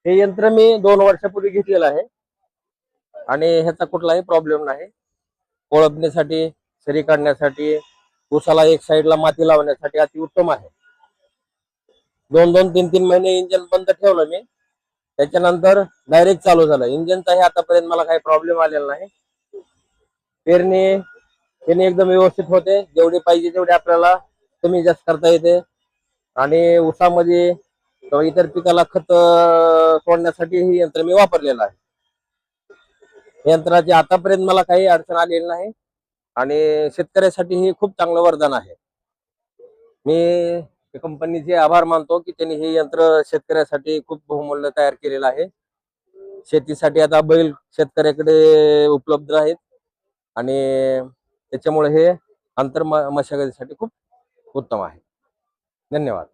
हे यंत्र मी 2 वर्षापूर्वी घेतलेलं आहे आणि ह्याचा कुठलाही प्रॉब्लेम नाही. कोळपण्यासाठी, सरी काढण्यासाठी, उसाला एक साईडला माती लावण्यासाठी अति उत्तम आहे. 2-2, 3-3 महिने इंजन बंद ठेवलं मी, त्याच्यानंतर डायरेक्ट चालू झालं. इंजनचाही आतापर्यंत मला काही प्रॉब्लेम आलेला नाही. पेरणी एकदम व्यवस्थित होते. जेवढी पाहिजे तेवढी आपल्याला कमी जास्त करता येते. आणि ऊसामध्ये किंवा इतर पिकाला खत सोडण्यासाठी हे यंत्र मी वापरलेलं आहे. यंत्राची आतापर्यंत मला काही अडचण आलेली नाही आणि शेतकऱ्यासाठी हे खूप चांगलं वरदान आहे. मी कंपनीचे आभार मानतो की त्यांनी हे यंत्र शेतकऱ्यासाठी खूप बहुमूल्य तयार केलेलं आहे. शेतीसाठी आता बैल शेतकऱ्याकडे उपलब्ध आहेत आणि त्याच्यामुळे हे आंतर मशागतीसाठी खूप उत्तम आहे. धन्यवाद.